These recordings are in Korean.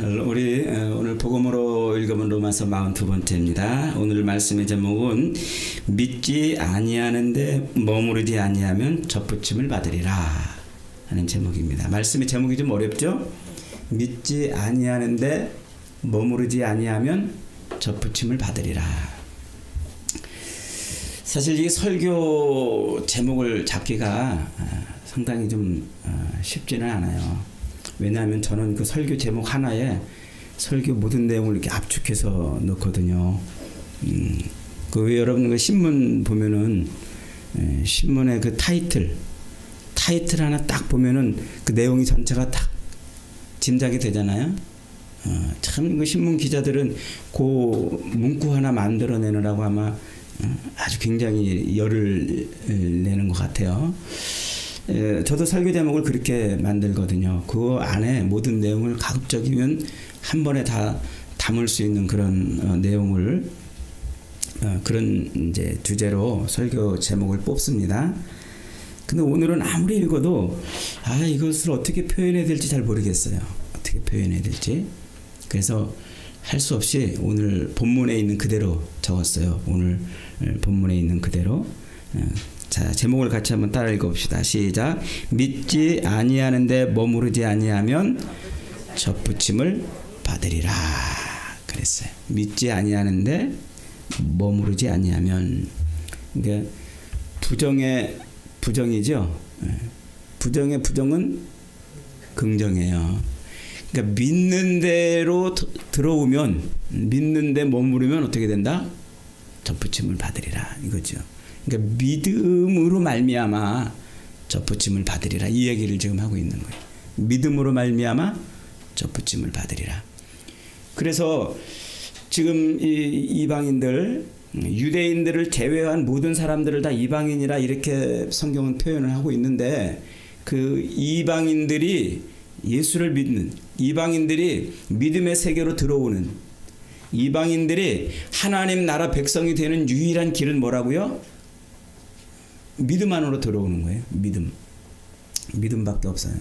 우리 오늘 복음으로 읽어본 로마서 42번째입니다. 오늘 말씀의 제목은 믿지 아니하는데 머무르지 아니하면 접붙임을 받으리라 하는 제목입니다. 말씀의 제목이 좀 어렵죠? 믿지 아니하는데 머무르지 아니하면 접붙임을 받으리라. 사실 이 설교 제목을 잡기가 상당히 좀 쉽지는 않아요. 왜냐하면 저는 그 설교 제목 하나에 설교 모든 내용을 이렇게 압축해서 넣거든요. 그 왜 여러분 그 신문 보면은 신문의 그 타이틀 하나 딱 보면은 그 내용이 전체가 딱 짐작이 되잖아요. 참 그 신문 기자들은 그 문구 하나 만들어내느라고 아마 아주 굉장히 열을 내는 것 같아요. 저도 설교 제목을 그렇게 만들거든요. 그 안에 모든 내용을 가급적이면 한 번에 다 담을 수 있는 그런 내용을 그런 이제 주제로 설교 제목을 뽑습니다. 근데 오늘은 아무리 읽어도 이것을 어떻게 표현해야 될지 잘 모르겠어요. 어떻게 표현해야 될지. 그래서 할 수 없이 오늘 본문에 있는 그대로 적었어요. 오늘 본문에 있는 그대로. 자, 제목을 같이 한번 따라 읽어봅시다. 시작. 믿지 아니하는데 머무르지 아니하면 접붙임을 받으리라. 그랬어요. 믿지 아니하는데 머무르지 아니하면. 그러니까 부정의 부정이죠. 부정의 부정은 긍정이에요. 그러니까 믿는 대로 들어오면, 믿는 데 머무르면 어떻게 된다? 접붙임을 받으리라 이거죠. 그러니까 믿음으로 말미암아 접붙임을 받으리라 이 얘기를 지금 하고 있는 거예요. 믿음으로 말미암아 접붙임을 받으리라. 그래서 지금 이 이방인들, 유대인들을 제외한 모든 사람들을 다 이방인이라 이렇게 성경은 표현을 하고 있는데, 그 이방인들이 예수를 믿는, 이방인들이 믿음의 세계로 들어오는, 이방인들이 하나님 나라 백성이 되는 유일한 길은 뭐라고요? 믿음 안으로 들어오는 거예요. 믿음밖에 없어요.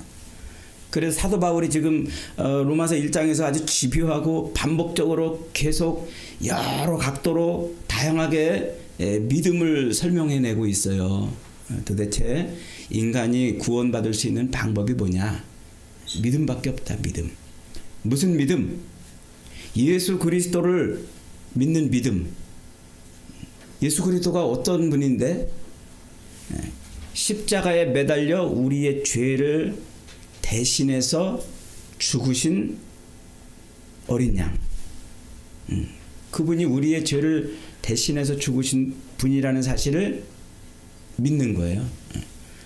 그래서 사도 바울이 지금 로마서 1장에서 아주 집요하고 반복적으로 계속 여러 각도로 다양하게 믿음을 설명해내고 있어요. 도대체 인간이 구원받을 수 있는 방법이 뭐냐? 믿음밖에 없다. 믿음. 무슨 믿음? 예수 그리스도를 믿는 믿음. 예수 그리스도가 어떤 분인데? 십자가에 매달려 우리의 죄를 대신해서 죽으신 어린 양. 그분이 우리의 죄를 대신해서 죽으신 분이라는 사실을 믿는 거예요.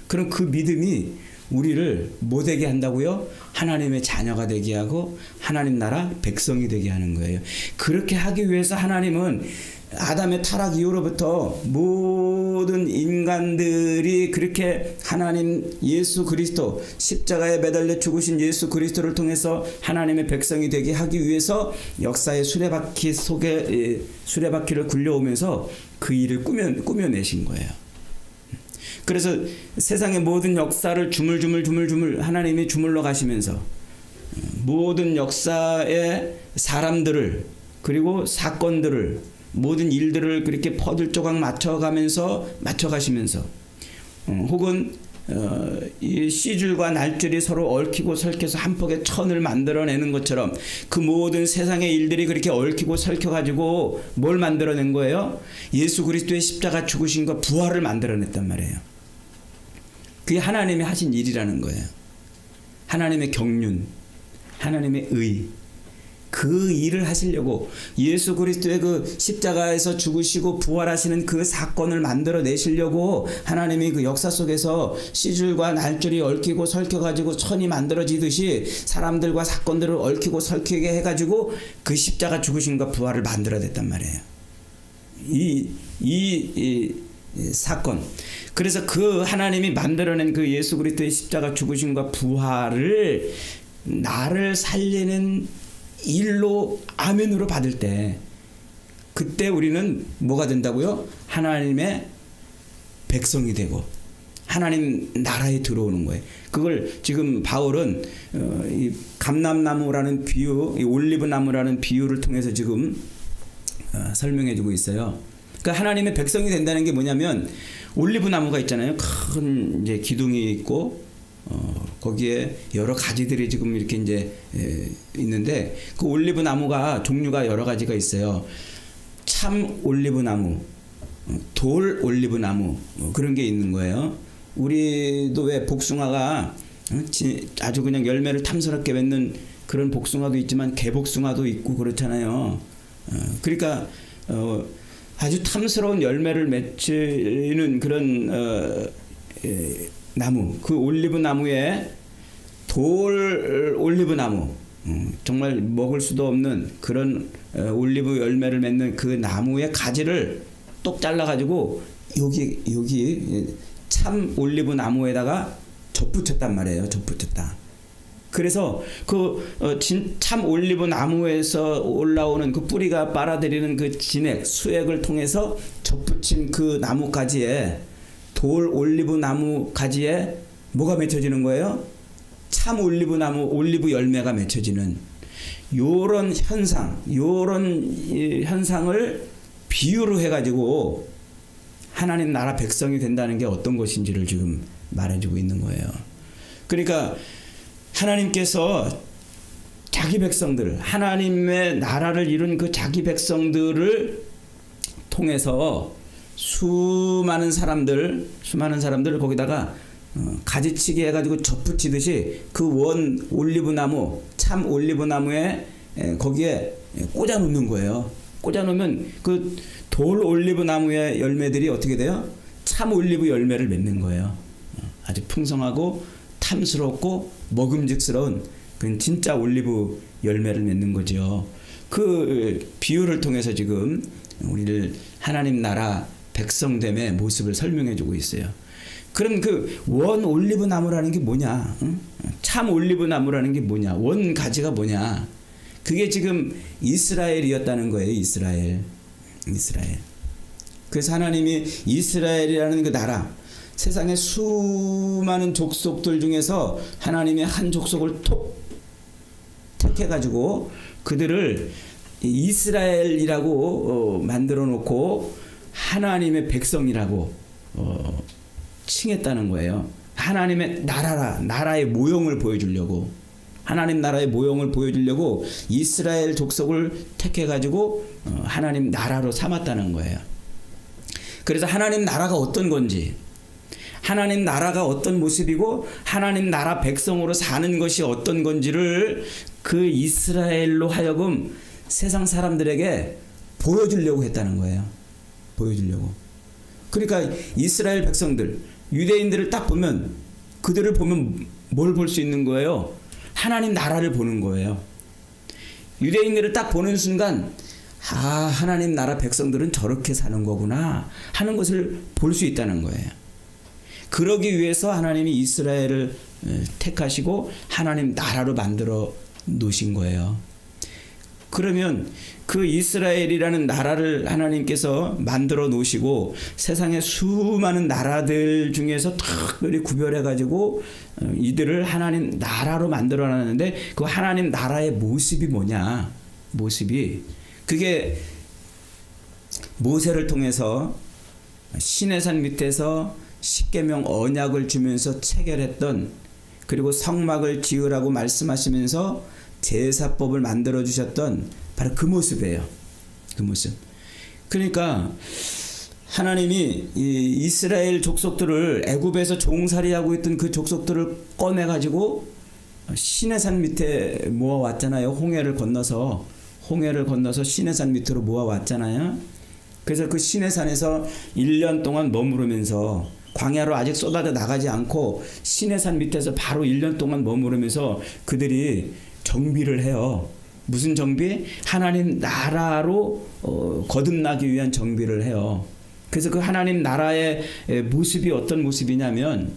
그럼 그 믿음이 우리를 뭐 되게 한다고요? 하나님의 자녀가 되게 하고 하나님 나라 백성이 되게 하는 거예요. 그렇게 하기 위해서 하나님은 아담의 타락 이후로부터 모든 인간들이 그렇게 하나님 예수 그리스도, 십자가에 매달려 죽으신 예수 그리스도를 통해서 하나님의 백성이 되게 하기 위해서 역사의 수레바퀴 속에 수레바퀴를 굴려오면서 그 일을 꾸며내신 거예요. 그래서 세상의 모든 역사를 주물주물 하나님이 주물러 가시면서 모든 역사의 사람들을, 그리고 사건들을, 모든 일들을 그렇게 퍼즐조각 맞춰가시면서 혹은 이 씨줄과 날줄이 서로 얽히고 설켜서 한 폭의 천을 만들어내는 것처럼 그 모든 세상의 일들이 그렇게 얽히고 설켜가지고 뭘 만들어낸 거예요? 예수 그리스도의 십자가 죽으신과 부활을 만들어냈단 말이에요. 그게 하나님이 하신 일이라는 거예요. 하나님의 경륜, 하나님의 의, 그 일을 하시려고 예수 그리스도의 그 십자가에서 죽으시고 부활하시는 그 사건을 만들어내시려고 하나님이 그 역사 속에서 씨줄과 날줄이 얽히고 설켜가지고 천이 만들어지듯이 사람들과 사건들을 얽히고 설키게 해가지고 그 십자가 죽으심과 부활을 만들어냈단 말이에요. 이 사건. 그래서 그 하나님이 만들어낸 그 예수 그리스도의 십자가 죽으심과 부활을 나를 살리는 일로 아멘으로 받을 때, 그때 우리는 뭐가 된다고요? 하나님의 백성이 되고 하나님 나라에 들어오는 거예요. 그걸 지금 바울은 이 감람나무라는 비유, 이 올리브나무라는 비유를 통해서 지금 설명해주고 있어요. 그러니까 하나님의 백성이 된다는 게 뭐냐면 올리브나무가 있잖아요. 큰 이제 기둥이 있고 거기에 여러 가지들이 지금 이렇게 이제 있는데 그 올리브나무가 종류가 여러 가지가 있어요. 참 올리브나무, 돌 올리브나무 그런 게 있는 거예요. 우리도 왜 복숭아가 아주 그냥 열매를 탐스럽게 맺는 그런 복숭아도 있지만 개복숭아도 있고 그렇잖아요. 그러니까 아주 탐스러운 열매를 맺히는 그런 나무, 그 올리브 나무에 돌 올리브 나무, 정말 먹을 수도 없는 그런 올리브 열매를 맺는 그 나무의 가지를 똑 잘라가지고 여기 참 올리브 나무에다가 접붙였단 말이에요. 접붙였다. 그래서 참 올리브 나무에서 올라오는 그 뿌리가 빨아들이는 그 진액, 수액을 통해서 접붙인 그 나무가지에 돌 올리브 나무 가지에 뭐가 맺혀지는 거예요? 참 올리브 나무 올리브 열매가 맺혀지는 요런 현상을 비유로 해가지고 하나님 나라 백성이 된다는 게 어떤 것인지를 지금 말해주고 있는 거예요. 그러니까 하나님께서 자기 백성들, 하나님의 나라를 이룬 그 자기 백성들을 통해서 수많은 사람들을 거기다가 가지치기 해가지고 접붙이듯이 그 원 올리브나무, 참 올리브나무에 거기에 꽂아 놓는 거예요. 꽂아 놓으면 그 돌 올리브나무의 열매들이 어떻게 돼요? 참 올리브 열매를 맺는 거예요. 아주 풍성하고 탐스럽고 먹음직스러운 그 진짜 올리브 열매를 맺는 거죠. 그 비유를 통해서 지금 우리를 하나님 나라 백성됨의 모습을 설명해 주고 있어요. 그럼 그 원 올리브 나무라는 게 뭐냐? 참 올리브 나무라는 게 뭐냐? 원 가지가 뭐냐? 그게 지금 이스라엘이었다는 거예요. 이스라엘. 그래서 하나님이 이스라엘이라는 그 나라, 세상의 수많은 족속들 중에서 하나님이 한 족속을 톡 택해가지고 그들을 이스라엘이라고 만들어 놓고 하나님의 백성이라고 칭했다는 거예요. 하나님의 나라의 모형을 보여주려고, 하나님 나라의 모형을 보여주려고 이스라엘 족속을 택해가지고 하나님 나라로 삼았다는 거예요. 그래서 하나님 나라가 어떤 건지, 하나님 나라가 어떤 모습이고 하나님 나라 백성으로 사는 것이 어떤 건지를 그 이스라엘로 하여금 세상 사람들에게 보여주려고 했다는 거예요. 보여주려고. 그러니까 이스라엘 백성들, 유대인들을 딱 보면, 그들을 보면 뭘 볼 수 있는 거예요? 하나님 나라를 보는 거예요. 유대인들을 딱 보는 순간 하나님 나라 백성들은 저렇게 사는 거구나 하는 것을 볼 수 있다는 거예요. 그러기 위해서 하나님이 이스라엘을 택하시고 하나님 나라로 만들어 놓으신 거예요. 그러면 그 이스라엘이라는 나라를 하나님께서 만들어 놓으시고 세상의 수많은 나라들 중에서 특별히 구별해 가지고 이들을 하나님 나라로 만들어 놨는데 그 하나님 나라의 모습이 뭐냐? 모습이 그게 모세를 통해서 시내산 밑에서 십계명 언약을 주면서 체결했던, 그리고 성막을 지으라고 말씀하시면서 제사법을 만들어 주셨던 바로 그 모습이에요. 그 모습. 그러니까 하나님이 이 이스라엘 족속들을 애굽에서 종살이하고 있던 그 족속들을 꺼내 가지고 시내산 밑에 모아 왔잖아요. 홍해를 건너서 시내산 밑으로 모아 왔잖아요. 그래서 그 시내산에서 1년 동안 머무르면서, 광야로 아직 쏟아져 나가지 않고 시내산 밑에서 바로 1년 동안 머무르면서 그들이 정비를 해요. 무슨 정비? 하나님 나라로 거듭나기 위한 정비를 해요. 그래서 그 하나님 나라의 모습이 어떤 모습이냐면,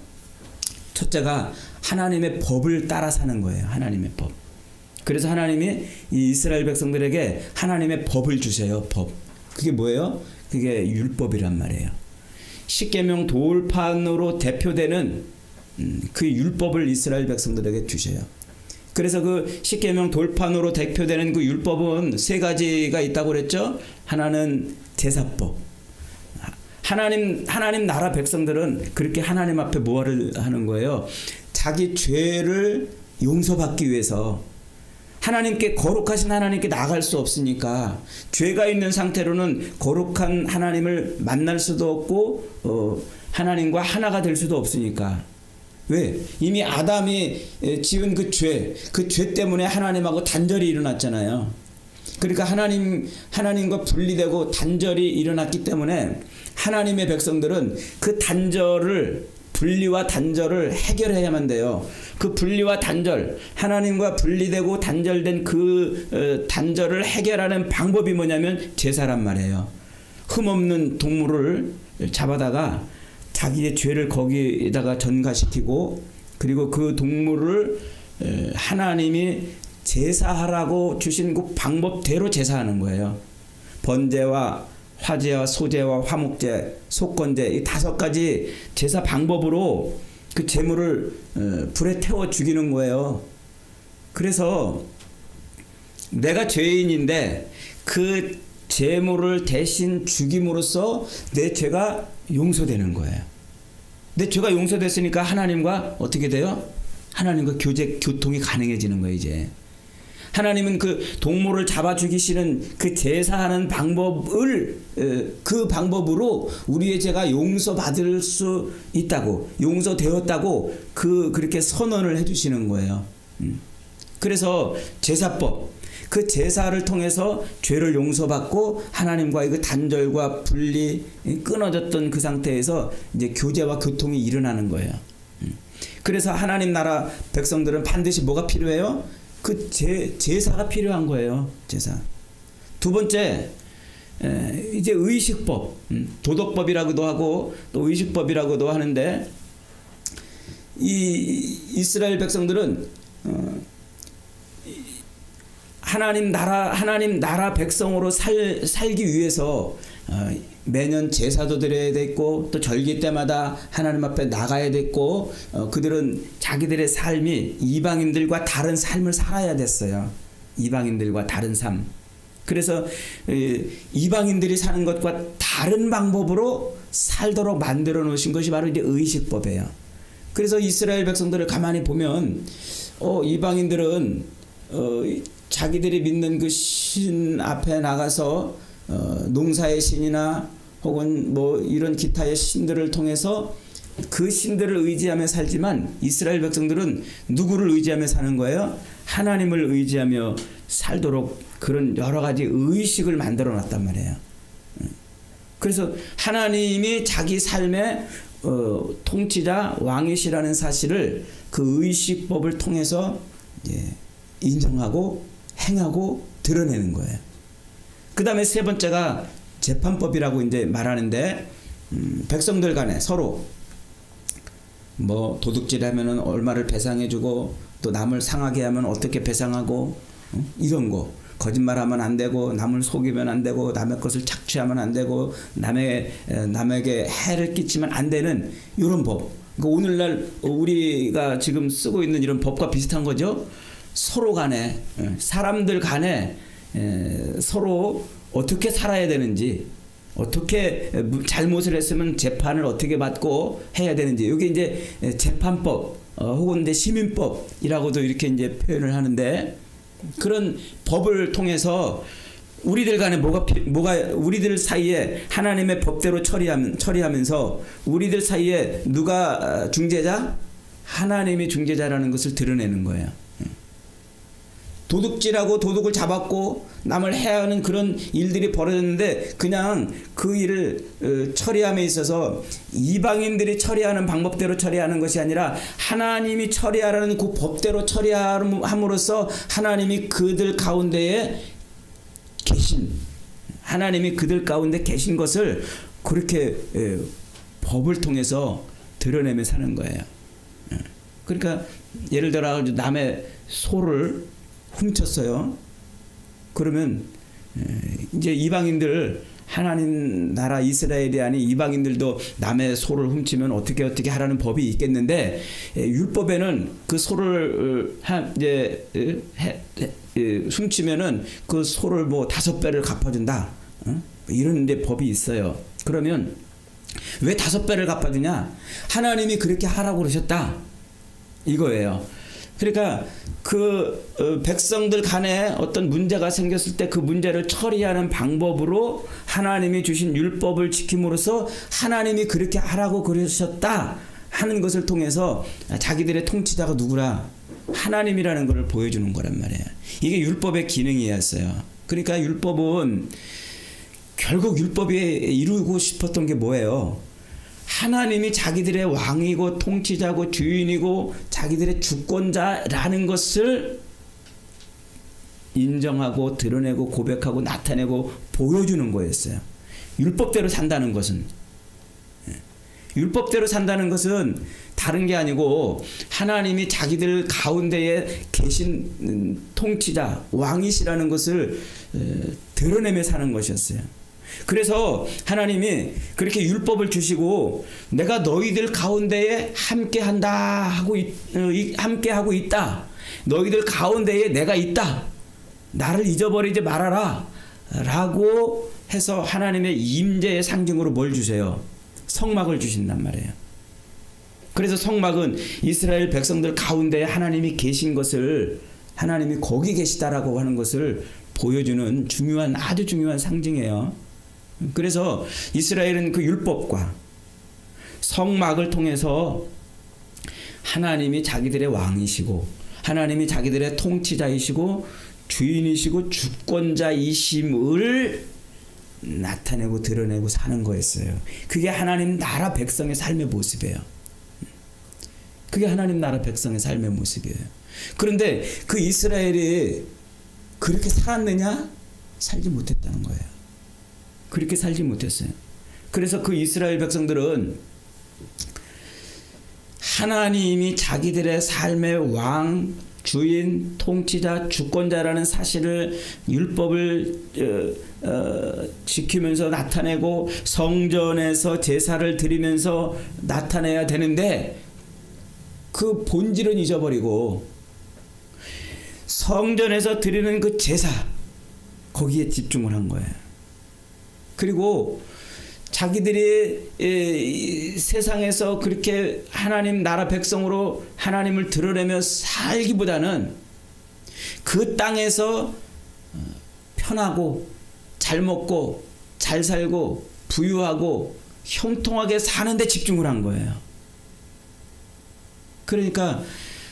첫째가 하나님의 법을 따라 사는 거예요. 하나님의 법. 그래서 하나님이 이 이스라엘 백성들에게 하나님의 법을 주세요. 법. 그게 뭐예요? 그게 율법이란 말이에요. 십계명 돌판으로 대표되는 그 율법을 이스라엘 백성들에게 주셔요. 그래서 그 십계명 돌판으로 대표되는 그 율법은 세 가지가 있다고 그랬죠. 하나는 제사법. 하나님 나라 백성들은 그렇게 하나님 앞에 뭐를 하는 거예요? 자기 죄를 용서받기 위해서 하나님께, 거룩하신 하나님께 나갈 수 없으니까, 죄가 있는 상태로는 거룩한 하나님을 만날 수도 없고 하나님과 하나가 될 수도 없으니까. 왜? 이미 아담이 지은 그 죄 때문에 하나님하고 단절이 일어났잖아요. 그러니까 하나님과 분리되고 단절이 일어났기 때문에 하나님의 백성들은 그 분리와 단절을 해결해야만 돼요. 그 분리와 단절, 하나님과 분리되고 단절된 그 단절을 해결하는 방법이 뭐냐면 제사란 말이에요. 흠없는 동물을 잡아다가 자기의 죄를 거기에다가 전가시키고, 그리고 그 동물을 하나님이 제사하라고 주신 그 방법대로 제사하는 거예요. 번제와 화제와 소제와 화목제, 속건제, 이 5가지 제사 방법으로 그 제물을 불에 태워 죽이는 거예요. 그래서 내가 죄인인데 그 제물을 대신 죽임으로써 내 죄가 용서되는 거예요. 내 죄가 용서됐으니까 하나님과 어떻게 돼요? 하나님과 교통이 가능해지는 거예요. 이제 하나님은 그 동물을 잡아 죽이시는 그 제사하는 방법을, 그 방법으로 우리의 죄가 용서받을 수 있다고, 용서되었다고 그렇게 선언을 해주시는 거예요. 그래서 제사법, 그 제사를 통해서 죄를 용서받고 하나님과의 그 단절과 분리, 끊어졌던 그 상태에서 이제 교제와 교통이 일어나는 거예요. 그래서 하나님 나라 백성들은 반드시 뭐가 필요해요? 그 제사가 필요한 거예요. 제사. 두 번째, 이제 의식법, 도덕법이라고도 하고 또 의식법이라고도 하는데, 이 이스라엘 백성들은 하나님 나라 백성으로 살기 위해서 매년 제사도 드려야 됐고, 또 절기 때마다 하나님 앞에 나가야 됐고, 그들은 자기들의 삶이 이방인들과 다른 삶을 살아야 됐어요. 이방인들과 다른 삶. 그래서 이방인들이 사는 것과 다른 방법으로 살도록 만들어 놓으신 것이 바로 이제 의식법이에요. 그래서 이스라엘 백성들을 가만히 보면 이방인들은 자기들이 믿는 그 신 앞에 나가서 농사의 신이나 혹은 뭐 이런 기타의 신들을 통해서 그 신들을 의지하며 살지만, 이스라엘 백성들은 누구를 의지하며 사는 거예요? 하나님을 의지하며 살도록 그런 여러 가지 의식을 만들어 놨단 말이에요. 그래서 하나님이 자기 삶의 통치자, 왕이시라는 사실을 그 의식법을 통해서 인정하고 행하고 드러내는 거예요. 그 다음에 세 번째가 재판법이라고 이제 말하는데, 백성들 간에 서로 뭐 도둑질하면은 얼마를 배상해주고, 또 남을 상하게 하면 어떻게 배상하고, 이런 거. 거짓말하면 안 되고, 남을 속이면 안 되고, 남의 것을 착취하면 안 되고, 남에게 해를 끼치면 안 되는 이런 법. 그러니까 오늘날 우리가 지금 쓰고 있는 이런 법과 비슷한 거죠. 서로 간에, 사람들 간에 서로 어떻게 살아야 되는지, 어떻게 잘못을 했으면 재판을 어떻게 받고 해야 되는지, 이게 이제 재판법 혹은 이제 시민법이라고도 이렇게 이제 표현을 하는데, 그런 법을 통해서 우리들 간에 우리들 사이에 하나님의 법대로 처리하면서 우리들 사이에 누가 중재자? 하나님이 중재자라는 것을 드러내는 거예요. 도둑질하고 도둑을 잡았고 남을 해하는 그런 일들이 벌어졌는데, 그냥 그 일을 처리함에 있어서 이방인들이 처리하는 방법대로 처리하는 것이 아니라 하나님이 처리하라는 그 법대로 처리함으로써 하나님이 그들 가운데에 계신 것을 그렇게 법을 통해서 드러내며 사는 거예요. 그러니까 예를 들어 남의 소를 훔쳤어요. 그러면 이제 이방인들 하나님 나라 이스라엘이 아닌 이방인들도 남의 소를 훔치면 어떻게 하라는 법이 있겠는데, 율법에는 그 소를 훔치면은 그 소를 뭐 5배를 갚아준다, 이런 이제 법이 있어요. 그러면 왜 5배를 갚아주냐? 하나님이 그렇게 하라고 그러셨다, 이거예요. 그러니까 그 백성들 간에 어떤 문제가 생겼을 때 그 문제를 처리하는 방법으로 하나님이 주신 율법을 지킴으로써 하나님이 그렇게 하라고 그러셨다 하는 것을 통해서 자기들의 통치자가 누구라? 하나님이라는 것을 보여주는 거란 말이에요. 이게 율법의 기능이었어요. 그러니까 율법은 결국 율법이 이루고 싶었던 게 뭐예요? 하나님이 자기들의 왕이고 통치자고 주인이고 자기들의 주권자라는 것을 인정하고 드러내고 고백하고 나타내고 보여주는 거였어요. 율법대로 산다는 것은, 율법대로 산다는 것은 다른 게 아니고 하나님이 자기들 가운데에 계신 통치자 왕이시라는 것을 드러내며 사는 것이었어요. 그래서 하나님이 그렇게 율법을 주시고 내가 너희들 가운데에 함께하고 있다. 너희들 가운데에 내가 있다. 나를 잊어버리지 말아라. 라고 해서 하나님의 임재의 상징으로 뭘 주세요? 성막을 주신단 말이에요. 그래서 성막은 이스라엘 백성들 가운데에 하나님이 계신 것을, 하나님이 거기 계시다라고 하는 것을 보여주는 아주 중요한 상징이에요. 그래서 이스라엘은 그 율법과 성막을 통해서 하나님이 자기들의 왕이시고 하나님이 자기들의 통치자이시고 주인이시고 주권자이심을 나타내고 드러내고 사는 거였어요. 그게 하나님 나라 백성의 삶의 모습이에요. 그게 하나님 나라 백성의 삶의 모습이에요. 그런데 그 이스라엘이 그렇게 살았느냐? 살지 못했다는 거예요. 그렇게 살지 못했어요. 그래서 그 이스라엘 백성들은 하나님이 자기들의 삶의 왕, 주인, 통치자, 주권자라는 사실을 율법을 지키면서 나타내고 성전에서 제사를 드리면서 나타내야 되는데 그 본질은 잊어버리고 성전에서 드리는 그 제사, 거기에 집중을 한 거예요. 그리고 자기들이 세상에서 그렇게 하나님 나라 백성으로 하나님을 드러내며 살기보다는 그 땅에서 편하고 잘 먹고 잘 살고 부유하고 형통하게 사는 데 집중을 한 거예요. 그러니까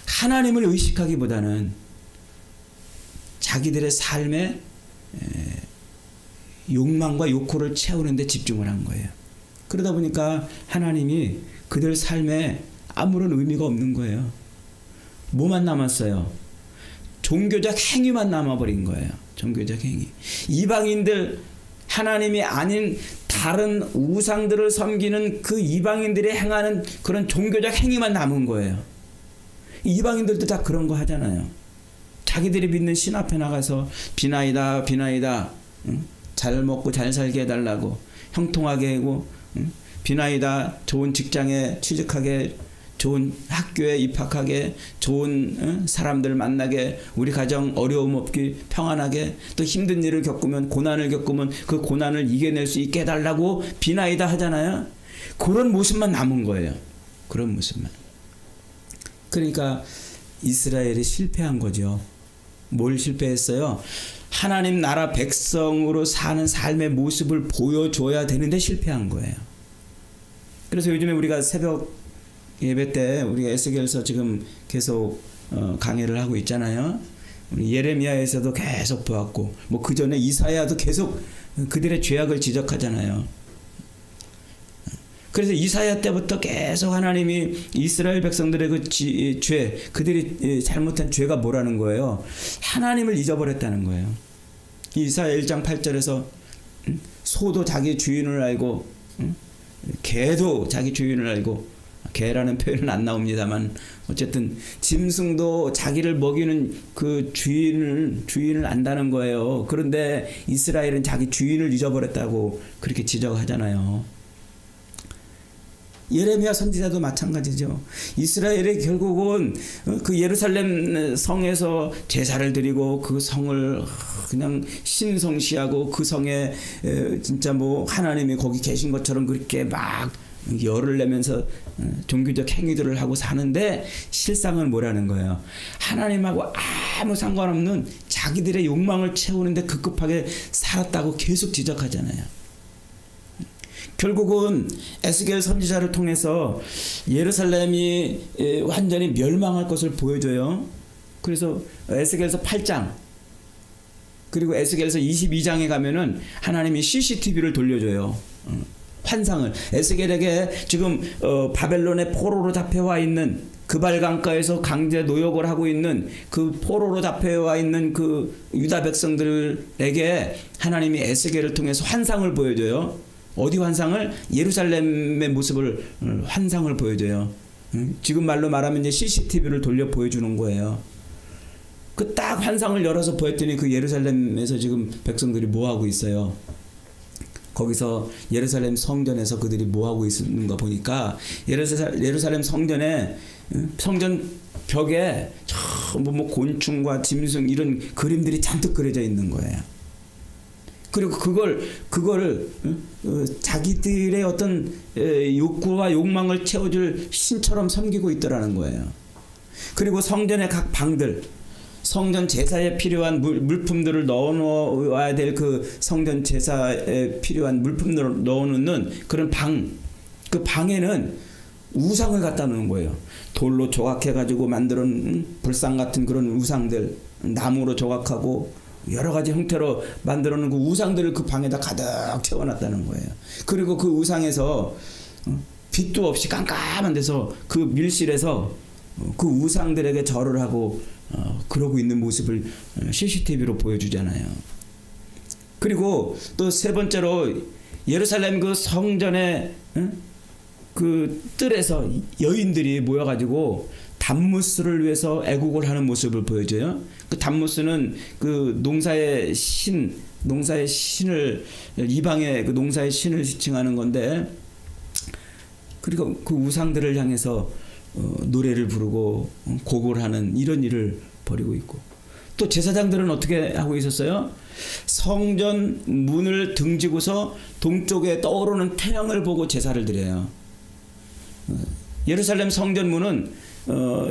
하나님을 의식하기보다는 자기들의 삶에 욕망과 욕구를 채우는 데 집중을 한 거예요. 그러다 보니까 하나님이 그들 삶에 아무런 의미가 없는 거예요. 뭐만 남았어요? 종교적 행위만 남아버린 거예요. 종교적 행위. 이방인들, 하나님이 아닌 다른 우상들을 섬기는 그 이방인들이 행하는 그런 종교적 행위만 남은 거예요. 이방인들도 다 그런 거 하잖아요. 자기들이 믿는 신 앞에 나가서 비나이다 비나이다, 응? 잘 먹고 잘 살게 해달라고, 형통하게 하고, 응? 비나이다 좋은 직장에 취직하게, 좋은 학교에 입학하게, 좋은 사람들 만나게, 우리 가정 어려움 없기 평안하게, 또 힘든 일을 겪으면, 고난을 겪으면 그 고난을 이겨낼 수 있게 해달라고 비나이다 하잖아요. 그런 모습만 남은 거예요. 그런 모습만. 그러니까 이스라엘이 실패한 거죠. 뭘 실패했어요? 하나님 나라 백성으로 사는 삶의 모습을 보여줘야 되는데 실패한 거예요. 그래서 요즘에 우리가 새벽 예배 때 우리가 에스겔서 지금 계속 강해를 하고 있잖아요. 우리 예레미야에서도 계속 보았고, 뭐 그 전에 이사야도 계속 그들의 죄악을 지적하잖아요. 그래서 이사야 때부터 계속 하나님이 이스라엘 백성들의 그 죄, 그들이 잘못한 죄가 뭐라는 거예요? 하나님을 잊어버렸다는 거예요. 이사야 1장 8절에서 소도 자기 주인을 알고, 개도 자기 주인을 알고, 개라는 표현은 안 나옵니다만 어쨌든 짐승도 자기를 먹이는 그 주인을 안다는 거예요. 그런데 이스라엘은 자기 주인을 잊어버렸다고 그렇게 지적하잖아요. 예레미야 선지자도 마찬가지죠. 이스라엘이 결국은 그 예루살렘 성에서 제사를 드리고 그 성을 그냥 신성시하고 그 성에 진짜 뭐 하나님이 거기 계신 것처럼 그렇게 막 열을 내면서 종교적 행위들을 하고 사는데 실상은 뭐라는 거예요? 하나님하고 아무 상관없는 자기들의 욕망을 채우는데 급급하게 살았다고 계속 지적하잖아요. 결국은 에스겔 선지자를 통해서 예루살렘이 완전히 멸망할 것을 보여줘요. 그래서 에스겔서 8장 그리고 에스겔서 22장에 가면은 하나님이 CCTV를 돌려줘요. 환상을. 에스겔에게 지금 바벨론의 포로로 잡혀와 있는 그발 강가에서 강제 노역을 하고 있는 그 포로로 잡혀와 있는 그 유다 백성들에게 하나님이 에스겔을 통해서 환상을 보여줘요. 어디 환상을? 예루살렘의 모습을 환상을 보여줘요. 지금 말로 말하면 이제 CCTV를 돌려 보여주는 거예요. 그 딱 환상을 열어서 보였더니 그 예루살렘에서 지금 백성들이 뭐 하고 있어요? 거기서 예루살렘 성전에서 그들이 뭐 하고 있는가 보니까 예루살렘 성전에 성전 벽에 전부 뭐 곤충과 짐승 이런 그림들이 잔뜩 그려져 있는 거예요. 그리고 그걸 자기들의 어떤 욕구와 욕망을 채워줄 신처럼 섬기고 있더라는 거예요. 그리고 성전의 각 방들, 성전 제사에 필요한 물품들을 넣어놓아야 될 그 성전 제사에 필요한 물품들을 넣어놓는 그런 방, 그 방에는 우상을 갖다 놓는 거예요. 돌로 조각해가지고 만든 불상 같은 그런 우상들, 나무로 조각하고 여러 가지 형태로 만들어 놓은 그 우상들을 그 방에다 가득 채워놨다는 거예요. 그리고 그 우상에서 빛도 없이 깜깜한 데서 그 밀실에서 그 우상들에게 절을 하고 그러고 있는 모습을 CCTV로 보여주잖아요. 그리고 또 세 번째로 예루살렘 그 성전의 그 뜰에서 여인들이 모여가지고 담무스를 위해서 애국을 하는 모습을 보여줘요. 그 담무스는 그 농사의 신을 이방의 그 농사의 신을 지칭하는 건데, 그리고 그 우상들을 향해서 노래를 부르고 곡을 하는 이런 일을 벌이고 있고, 또 제사장들은 어떻게 하고 있었어요? 성전 문을 등지고서 동쪽에 떠오르는 태양을 보고 제사를 드려요. 예루살렘 성전 문은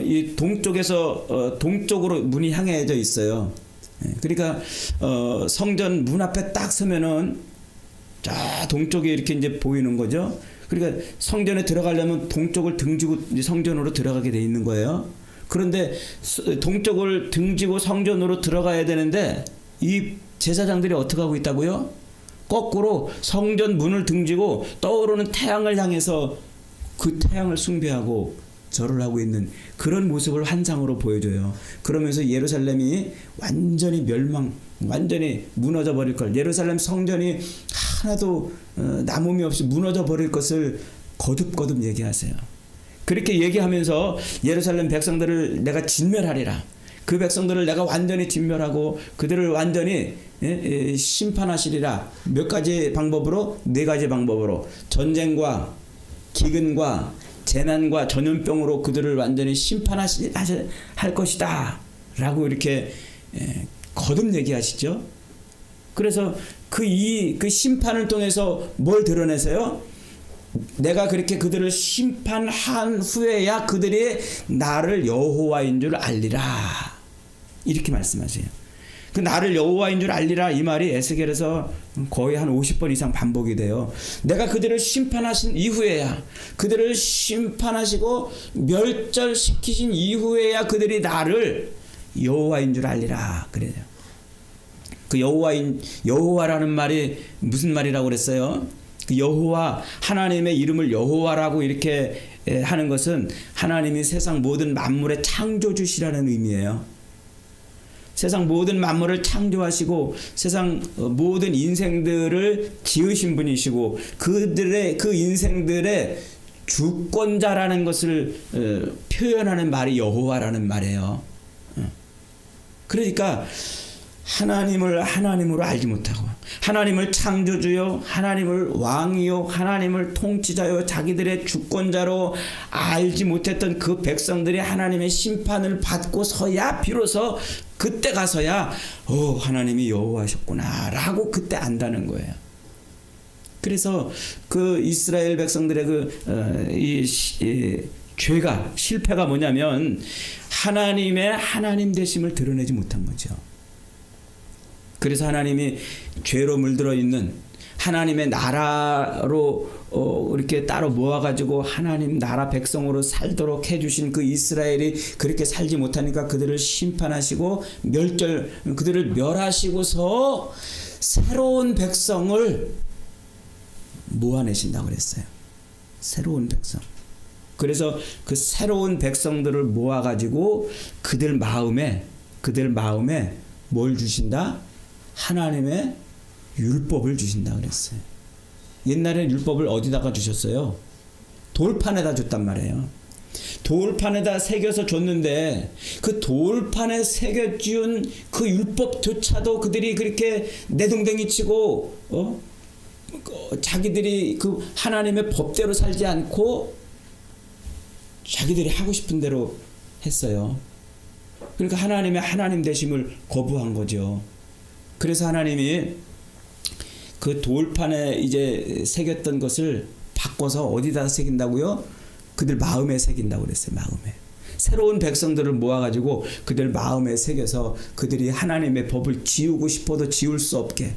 이 동쪽에서 동쪽으로 문이 향해져 있어요. 그러니까 성전 문 앞에 딱 서면은 저 동쪽에 이렇게 이제 보이는 거죠. 그러니까 성전에 들어가려면 동쪽을 등지고 이제 성전으로 들어가게 돼 있는 거예요. 그런데 동쪽을 등지고 성전으로 들어가야 되는데 이 제사장들이 어떻게 하고 있다고요? 거꾸로 성전 문을 등지고 떠오르는 태양을 향해서 그 태양을 숭배하고 절을 하고 있는 그런 모습을 환상으로 보여줘요. 그러면서 예루살렘이 완전히 완전히 무너져 버릴 걸, 예루살렘 성전이 하나도 남음이 없이 무너져 버릴 것을 거듭거듭 얘기하세요. 그렇게 얘기하면서 예루살렘 백성들을 내가 진멸하리라, 그 백성들을 내가 완전히 진멸하고 그들을 완전히 심판하시리라. 몇 가지 방법으로? 네 가지 방법으로. 전쟁과 기근과 재난과 전염병으로 그들을 완전히 심판할 것이다 라고 이렇게 거듭 얘기하시죠. 그래서 그 심판을 통해서 뭘 드러내세요? 내가 그렇게 그들을 심판한 후에야 그들이 나를 여호와인 줄 알리라, 이렇게 말씀하세요. 그 나를 여호와인 줄 알리라, 이 말이 에스겔에서 거의 한 50번 이상 반복이 돼요. 내가 그들을 심판하신 이후에야, 그들을 심판하시고 멸절시키신 이후에야 그들이 나를 여호와인 줄 알리라 그래요. 그 여호와라는 말이 무슨 말이라고 그랬어요? 그 여호와, 하나님의 이름을 여호와라고 이렇게 하는 것은 하나님이 세상 모든 만물의 창조주시라는 의미예요. 세상 모든 만물을 창조하시고 세상 모든 인생들을 지으신 분이시고 그 인생들의 주권자라는 것을 표현하는 말이 여호와라는 말이에요. 그러니까 하나님을 하나님으로 알지 못하고 하나님을 창조주요, 하나님을 왕이요, 하나님을 통치자요, 자기들의 주권자로 알지 못했던 그 백성들이 하나님의 심판을 받고서야 비로소 그때 가서야 하나님이 여호와셨구나 라고 그때 안다는 거예요. 그래서 그 이스라엘 백성들의 이 죄가, 실패가 뭐냐면 하나님의 하나님 되심을 드러내지 못한 거죠. 그래서 하나님이 죄로 물들어 있는 하나님의 나라로 이렇게 따로 모아가지고 하나님 나라 백성으로 살도록 해주신 그 이스라엘이 그렇게 살지 못하니까 그들을 심판하시고 그들을 멸하시고서 새로운 백성을 모아내신다고 그랬어요. 새로운 백성. 그래서 그 새로운 백성들을 모아가지고 그들 마음에 뭘 주신다? 하나님의 율법을 주신다 그랬어요. 옛날에 율법을 어디다가 주셨어요? 돌판에다 줬단 말이에요. 돌판에다 새겨서 줬는데 그 돌판에 새겨준 그 율법조차도 그들이 그렇게 내동댕이 치고 자기들이 그 하나님의 법대로 살지 않고 자기들이 하고 싶은 대로 했어요. 그러니까 하나님의 하나님 되심을 거부한 거죠. 그래서 하나님이 그 돌판에 이제 새겼던 것을 바꿔서 어디다 새긴다고요? 그들 마음에 새긴다고 그랬어요. 마음에. 새로운 백성들을 모아가지고 그들 마음에 새겨서 그들이 하나님의 법을 지우고 싶어도 지울 수 없게,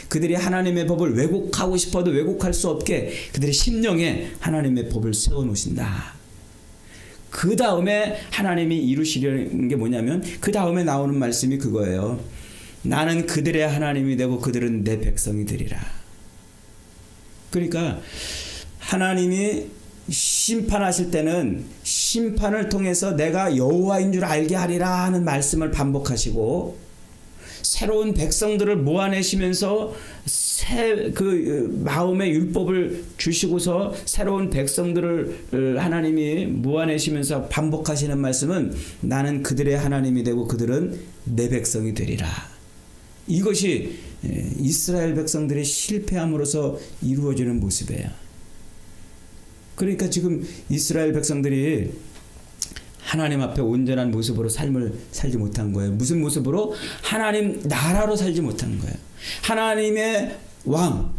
그들이 하나님의 법을 왜곡하고 싶어도 왜곡할 수 없게 그들의 심령에 하나님의 법을 세워놓으신다. 그 다음에 하나님이 이루시려는 게 뭐냐면 그 다음에 나오는 말씀이 그거예요. 나는 그들의 하나님이 되고 그들은 내 백성이 되리라. 그러니까 하나님이 심판하실 때는 심판을 통해서 내가 여호와인 줄 알게 하리라 하는 말씀을 반복하시고, 새로운 백성들을 모아내시면서 그 마음의 율법을 주시고서 새로운 백성들을 하나님이 모아내시면서 반복하시는 말씀은 나는 그들의 하나님이 되고 그들은 내 백성이 되리라. 이것이 이스라엘 백성들의 실패함으로써 이루어지는 모습이에요. 그러니까 지금 이스라엘 백성들이 하나님 앞에 온전한 모습으로 삶을 살지 못한 거예요. 무슨 모습으로? 하나님 나라로 살지 못한 거예요. 하나님의 왕,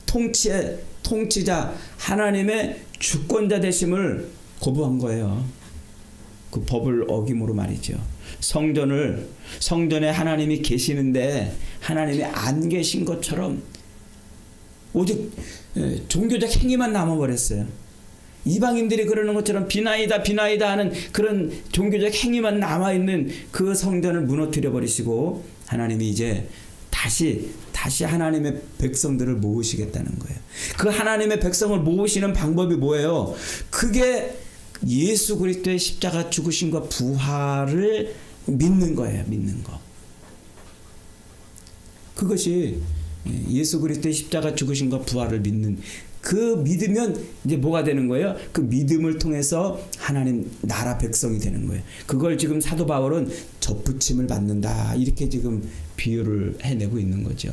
통치자, 하나님의 주권자 되심을 거부한 거예요. 그 법을 어김으로 말이죠. 성전에 하나님이 계시는데 하나님이 안 계신 것처럼 오직 종교적 행위만 남아버렸어요. 이방인들이 그러는 것처럼 비나이다 하는 그런 종교적 행위만 남아있는 그 성전을 무너뜨려 버리시고 하나님이 이제 다시 하나님의 백성들을 모으시겠다는 거예요. 그 하나님의 백성을 모으시는 방법이 뭐예요? 그게 예수 그리스도의 십자가 죽으심과 부활을 믿는 거예요. 믿는 거. 그것이 예수 그리스도의 십자가 죽으심과 부활을 믿는, 그 믿으면 이제 뭐가 되는 거예요? 그 믿음을 통해서 하나님 나라 백성이 되는 거예요. 그걸 지금 사도 바울은 접붙임을 받는다 이렇게 지금 비유를 해내고 있는 거죠.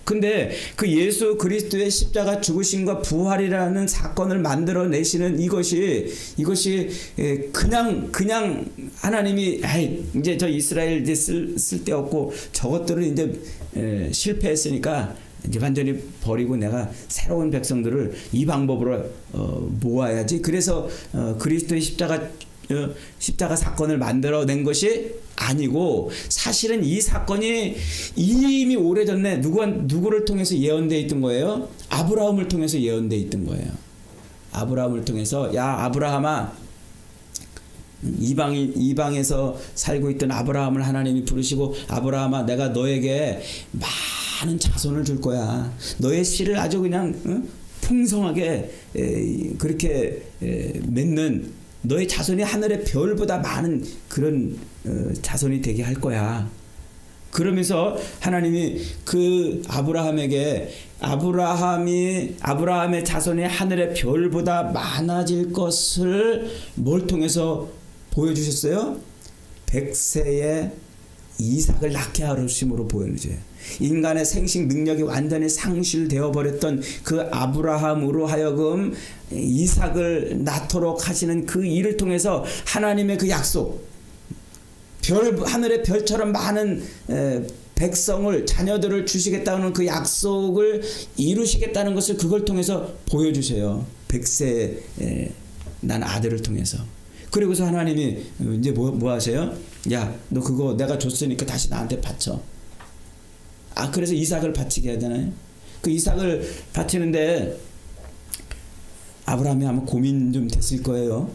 근데 그 예수 그리스도의 십자가 죽으심과 부활이라는 사건을 만들어내시는 이것이 그냥 하나님이 이제 저 이스라엘 이제 쓸데없고 저것들을 이제 실패했으니까 이제 완전히 버리고 내가 새로운 백성들을 이 방법으로 모아야지. 그래서 그리스도의 십자가 사건을 만들어낸 것이 아니고, 사실은 이 사건이 이미 오래전에 누구를 통해서 예언되어 있던 거예요? 아브라함을 통해서 예언되어 있던 거예요. 아브라함을 통해서, 야 아브라함아, 이방에서 살고 있던 아브라함을 하나님이 부르시고, 아브라함아 내가 너에게 많은 자손을 줄 거야. 너의 씨를 아주 그냥 풍성하게 그렇게 맺는, 너의 자손이 하늘의 별보다 많은 그런 자손이 되게 할 거야. 그러면서 하나님이 그 아브라함의 자손이 하늘의 별보다 많아질 것을 뭘 통해서 보여주셨어요? 100세의 이삭을 낳게 하심으로 보여줘요. 인간의 생식 능력이 완전히 상실되어 버렸던 그 아브라함으로 하여금 이삭을 낳도록 하시는 그 일을 통해서 하나님의 그 약속, 하늘의 별처럼 많은 백성을, 자녀들을 주시겠다는 그 약속을 이루시겠다는 것을 그걸 통해서 보여주세요. 100세 난 아들을 통해서. 그리고서 하나님이 이제 뭐 하세요? 야, 너 그거 내가 줬으니까 다시 나한테 바쳐. 그래서 이삭을 바치게 해야 되나요? 그 이삭을 바치는데 아브라함이 아마 고민 좀 됐을 거예요.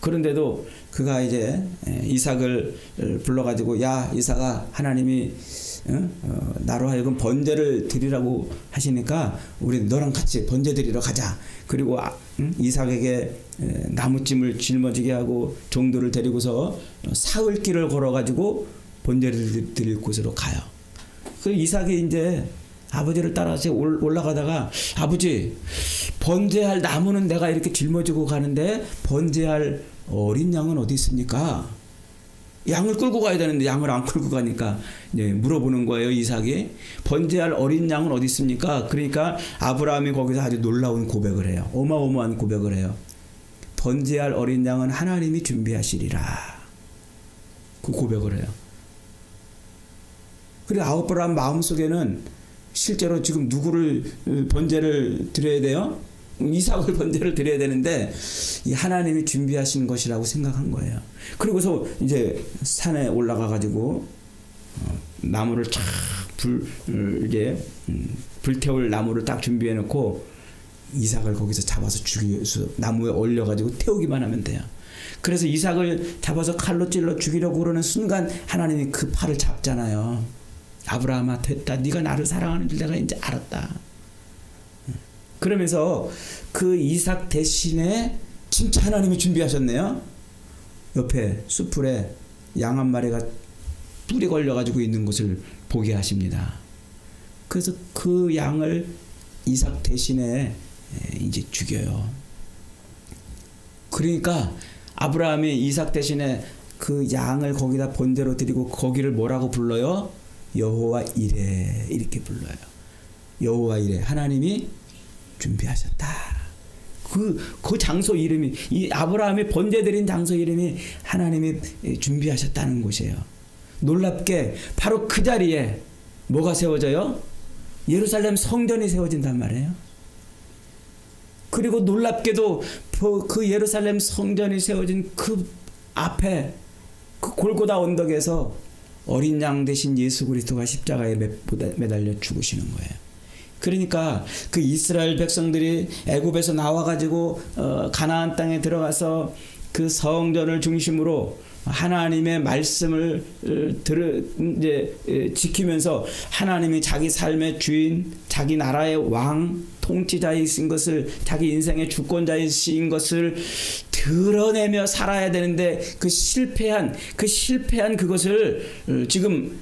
그런데도 그가 이제 이삭을 불러가지고, 야 이삭아, 하나님이 나로 하여금 번제를 드리라고 하시니까 우리 너랑 같이 번제 드리러 가자. 그리고 이삭에게 나무찜을 짊어지게 하고 종들을 데리고서 사흘길을 걸어가지고 번제를 드릴 곳으로 가요. 그 이삭이 이제 아버지를 따라서 올라가다가, 아버지, 번제할 나무는 내가 이렇게 짊어지고 가는데 번제할 어린 양은 어디 있습니까? 양을 끌고 가야 되는데 양을 안 끌고 가니까 이제 물어보는 거예요. 이삭이 번제할 어린 양은 어디 있습니까? 그러니까 아브라함이 거기서 아주 놀라운 고백을 해요. 어마어마한 고백을 해요. 번제할 어린 양은 하나님이 준비하시리라. 그 고백을 해요. 그리고 아브라함 마음속에는 실제로 지금 누구를 번제를 드려야 돼요? 이삭을 번제를 드려야 되는데 이 하나님이 준비하신 것이라고 생각한 거예요. 그리고서 이제 산에 올라가 가지고 나무를 쫙 불태울 나무를 딱 준비해 놓고 이삭을 거기서 잡아서 죽여서 나무에 올려 가지고 태우기만 하면 돼요. 그래서 이삭을 잡아서 칼로 찔러 죽이려고 그러는 순간 하나님이 그 팔을 잡잖아요. 아브라함아, 됐다. 네가 나를 사랑하는 줄 내가 이제 알았다. 그러면서 그 이삭 대신에 진짜 하나님이 준비하셨네요. 옆에 숲풀에 양 한 마리가 뿔이 걸려가지고 있는 것을 보게 하십니다. 그래서 그 양을 이삭 대신에 이제 죽여요. 그러니까 아브라함이 이삭 대신에 그 양을 거기다 번제로 드리고 거기를 뭐라고 불러요? 여호와 이레, 이렇게 불러요. 여호와 이레, 하나님이 준비하셨다. 그 장소 이름이, 이 아브라함이 번제드린 장소 이름이 하나님이 준비하셨다는 곳이에요. 놀랍게 바로 그 자리에 뭐가 세워져요? 예루살렘 성전이 세워진단 말이에요. 그리고 놀랍게도 그 예루살렘 성전이 세워진 그 앞에 그 골고다 언덕에서 어린 양 대신 예수 그리스도가 십자가에 매달려 죽으시는 거예요. 그러니까 그 이스라엘 백성들이 애굽에서 나와가지고 가나안 땅에 들어가서 그 성전을 중심으로 하나님의 말씀을 이제 지키면서 하나님이 자기 삶의 주인, 자기 나라의 왕, 통치자이신 것을, 자기 인생의 주권자이신 것을 드러내며 살아야 되는데 그 실패한 그것을 지금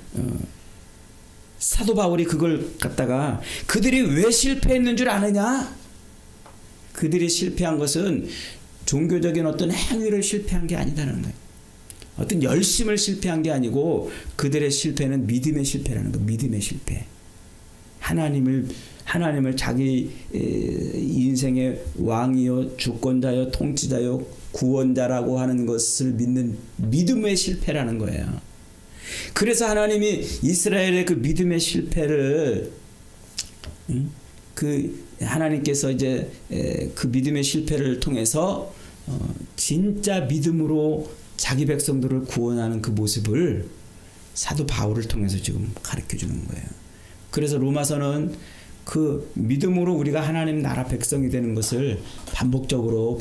사도 바울이 그걸 갖다가 그들이 왜 실패했는 줄 아느냐? 그들이 실패한 것은 종교적인 어떤 행위를 실패한 게 아니다는 거예요. 어떤 열심을 실패한 게 아니고 그들의 실패는 믿음의 실패라는 거예요. 믿음의 실패. 하나님을 자기 인생의 왕이요, 주권자요, 통치자요, 구원자라고 하는 것을 믿는 믿음의 실패라는 거예요. 그래서 하나님이 이스라엘의 그 믿음의 실패를 하나님께서 이제 그 믿음의 실패를 통해서 진짜 믿음으로 자기 백성들을 구원하는 그 모습을 사도 바울을 통해서 지금 가르쳐 주는 거예요. 그래서 로마서는 그 믿음으로 우리가 하나님 나라 백성이 되는 것을 반복적으로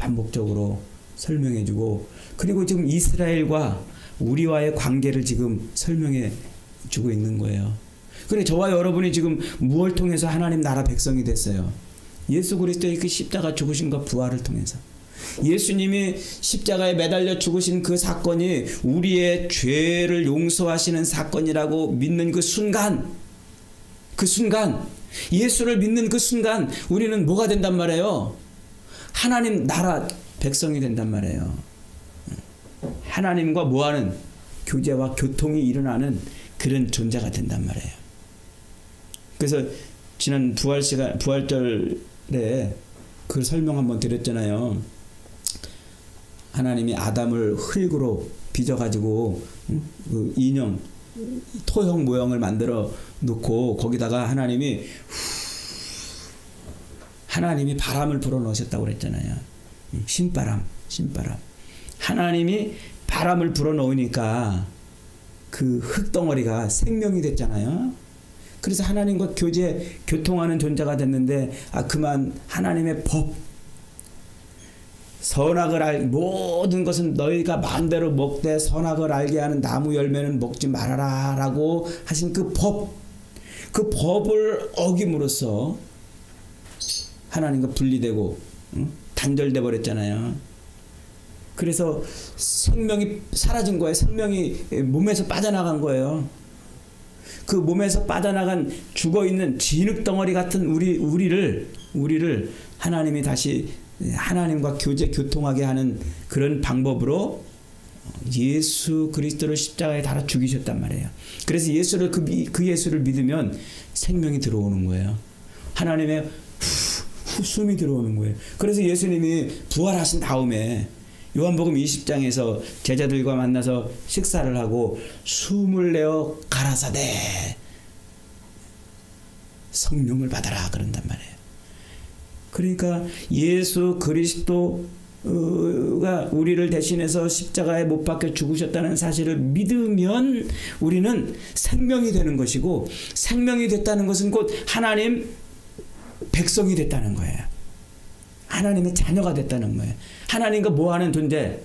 설명해 주고, 그리고 지금 이스라엘과 우리와의 관계를 지금 설명해 주고 있는 거예요. 그래, 저와 여러분이 지금 무엇을 통해서 하나님 나라 백성이 됐어요? 예수 그리스도의 그 십자가 죽으심과 부활을 통해서. 예수님이 십자가에 매달려 죽으신 그 사건이 우리의 죄를 용서하시는 사건이라고 믿는 그 순간, 예수를 믿는 그 순간 우리는 뭐가 된단 말이에요? 하나님 나라 백성이 된단 말이에요. 하나님과 뭐하는 교제와 교통이 일어나는 그런 존재가 된단 말이에요. 그래서 지난 부활절에 그 설명 한번 드렸잖아요. 하나님이 아담을 흙으로 빚어가지고 그 인형, 토형 모형을 만들어 놓고 거기다가 하나님이 바람을 불어 넣으셨다고 그랬잖아요. 신바람. 하나님이 바람을 불어 넣으니까 그 흙덩어리가 생명이 됐잖아요. 그래서 하나님과 교통하는 존재가 됐는데, 그만 하나님의 법, 모든 것은 너희가 마음대로 먹되 선악을 알게 하는 나무 열매는 먹지 말아라 라고 하신 그 법을 어김으로써 하나님과 분리되고 단절돼 버렸잖아요. 그래서 생명이 사라진 거예요. 생명이 몸에서 빠져나간 거예요. 그 몸에서 빠져나간 죽어있는 진흙덩어리 같은 우리를 하나님이 다시 하나님과 교통하게 하는 그런 방법으로 예수 그리스도를 십자가에 달아 죽이셨단 말이에요. 그래서 그 예수를 믿으면 생명이 들어오는 거예요. 하나님의 숨이 들어오는 거예요. 그래서 예수님이 부활하신 다음에 요한복음 20장에서 제자들과 만나서 식사를 하고 숨을 내어 가라사대 성령을 받아라 그런단 말이에요. 그러니까 예수 그리스도가 우리를 대신해서 십자가에 못 박혀 죽으셨다는 사실을 믿으면 우리는 생명이 되는 것이고, 생명이 됐다는 것은 곧 하나님 백성이 됐다는 거예요. 하나님의 자녀가 됐다는 거예요. 하나님과 뭐하는 존재?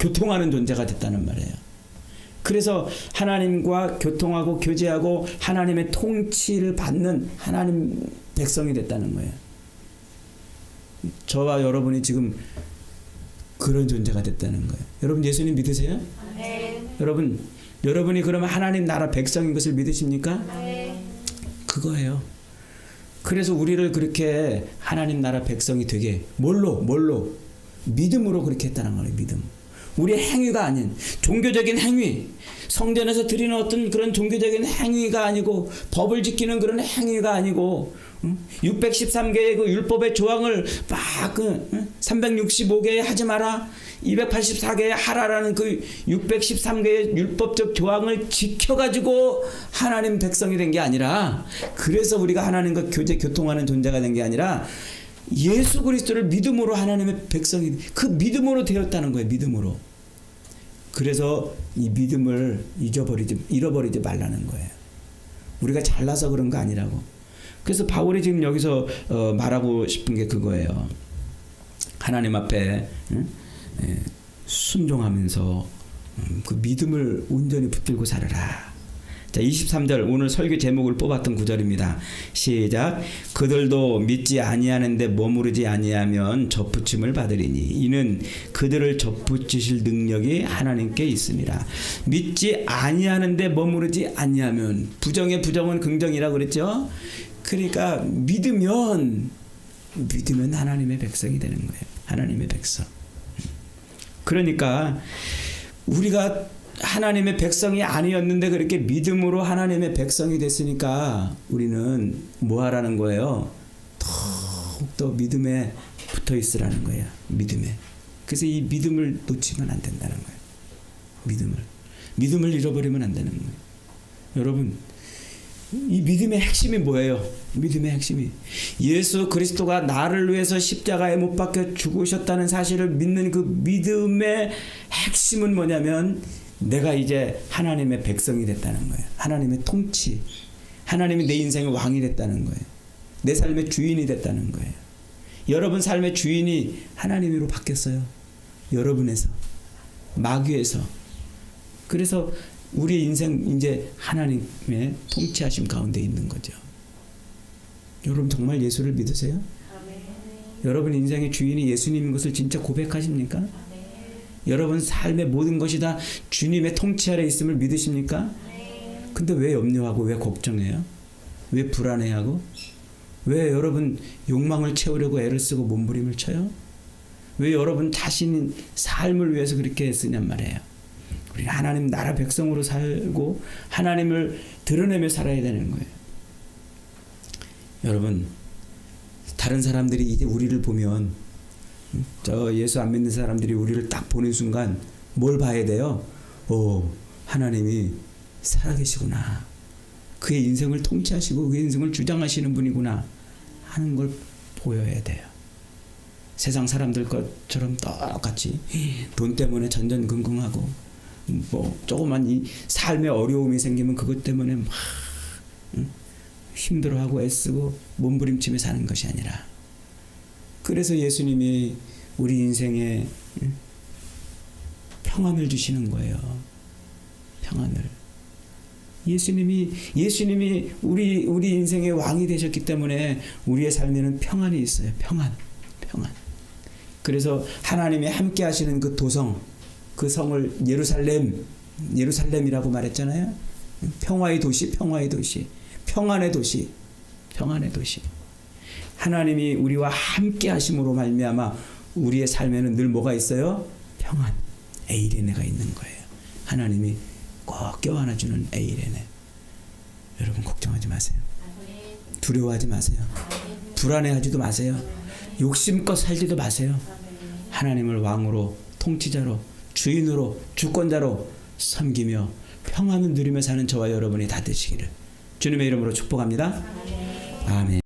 교통하는 존재가 됐다는 말이에요. 그래서 하나님과 교통하고 교제하고 하나님의 통치를 받는 하나님 백성이 됐다는 거예요. 저와 여러분이 지금 그런 존재가 됐다는 거예요. 여러분 예수님 믿으세요? 네. 여러분이 그러면 하나님 나라 백성인 것을 믿으십니까? 네. 그거예요. 그래서 우리를 그렇게 하나님 나라 백성이 되게 뭘로? 믿음으로 그렇게 했다는 거예요. 믿음. 우리의 행위가 아닌 종교적인 행위, 성전에서 드리는 어떤 그런 종교적인 행위가 아니고, 법을 지키는 그런 행위가 아니고, 613개의 그 율법의 조항을 막 365개의 하지 마라, 284개의 하라라는 그 613개의 율법적 조항을 지켜가지고 하나님 백성이 된 게 아니라, 그래서 우리가 하나님과 교통하는 존재가 된 게 아니라 예수 그리스도를 믿음으로 하나님의 백성이, 그 믿음으로 되었다는 거예요. 믿음으로. 그래서 이 믿음을 잃어버리지 말라는 거예요. 우리가 잘나서 그런 거 아니라고. 그래서 바울이 지금 여기서 말하고 싶은 게 그거예요. 하나님 앞에 순종하면서 그 믿음을 온전히 붙들고 살아라. 자, 23절 오늘 설교 제목을 뽑았던 구절입니다. 시작. 그들도 믿지 아니하는데 머무르지 아니하면 접붙임을 받으리니 이는 그들을 접붙이실 능력이 하나님께 있습니다. 믿지 아니하는데 머무르지 아니하면, 부정의 부정은 긍정이라 그랬죠. 그러니까 믿으면 하나님의 백성이 되는 거예요. 하나님의 백성. 그러니까 우리가 하나님의 백성이 아니었는데 그렇게 믿음으로 하나님의 백성이 됐으니까 우리는 뭐 하라는 거예요? 더욱더 믿음에 붙어 있으라는 거예요. 믿음에. 그래서 이 믿음을 놓치면 안 된다는 거예요. 믿음을 잃어버리면 안 되는 거예요. 여러분, 이 믿음의 핵심이 뭐예요? 믿음의 핵심이 예수 그리스도가 나를 위해서 십자가에 못 박혀 죽으셨다는 사실을 믿는 그 믿음의 핵심은 뭐냐면, 내가 이제 하나님의 백성이 됐다는 거예요. 하나님의 통치, 하나님이 내 인생의 왕이 됐다는 거예요. 내 삶의 주인이 됐다는 거예요. 여러분 삶의 주인이 하나님으로 바뀌었어요. 여러분에서, 마귀에서. 그래서 우리 인생 이제 하나님의 통치하심 가운데 있는 거죠. 여러분 정말 예수를 믿으세요? 여러분 인생의 주인이 예수님인 것을 진짜 고백하십니까? 여러분 삶의 모든 것이 다 주님의 통치 아래 있음을 믿으십니까? 근데 왜 염려하고 왜 걱정해요? 왜 불안해하고? 왜 여러분 욕망을 채우려고 애를 쓰고 몸부림을 쳐요? 왜 여러분 자신 삶을 위해서 그렇게 쓰냔 말이에요. 우리는 하나님 나라 백성으로 살고 하나님을 드러내며 살아야 되는 거예요. 여러분 다른 사람들이 이제 우리를 보면 저 예수 안 믿는 사람들이 우리를 딱 보는 순간 뭘 봐야 돼요? 오, 하나님이 살아계시구나. 그의 인생을 통치하시고 그의 인생을 주장하시는 분이구나 하는 걸 보여야 돼요. 세상 사람들 것처럼 똑같이 돈 때문에 전전긍긍하고 뭐 조그만 이 삶의 어려움이 생기면 그것 때문에 막 힘들어하고 애쓰고 몸부림치며 사는 것이 아니라, 그래서 예수님이 우리 인생에 평안을 주시는 거예요. 평안을. 예수님이 우리 인생의 왕이 되셨기 때문에 우리의 삶에는 평안이 있어요. 평안. 그래서 하나님이 함께 하시는 그 도성, 그 성을 예루살렘이라고 말했잖아요. 평화의 도시, 평안의 도시. 하나님이 우리와 함께 하심으로 말미암아 우리의 삶에는 늘 뭐가 있어요? 평안, 에이레네가 있는 거예요. 하나님이 꼭 껴안아주는 에이레네. 여러분 걱정하지 마세요. 두려워하지 마세요. 불안해하지도 마세요. 욕심껏 살지도 마세요. 하나님을 왕으로, 통치자로, 주인으로, 주권자로 섬기며 평안을 누리며 사는 저와 여러분이 다 되시기를 주님의 이름으로 축복합니다. 아멘.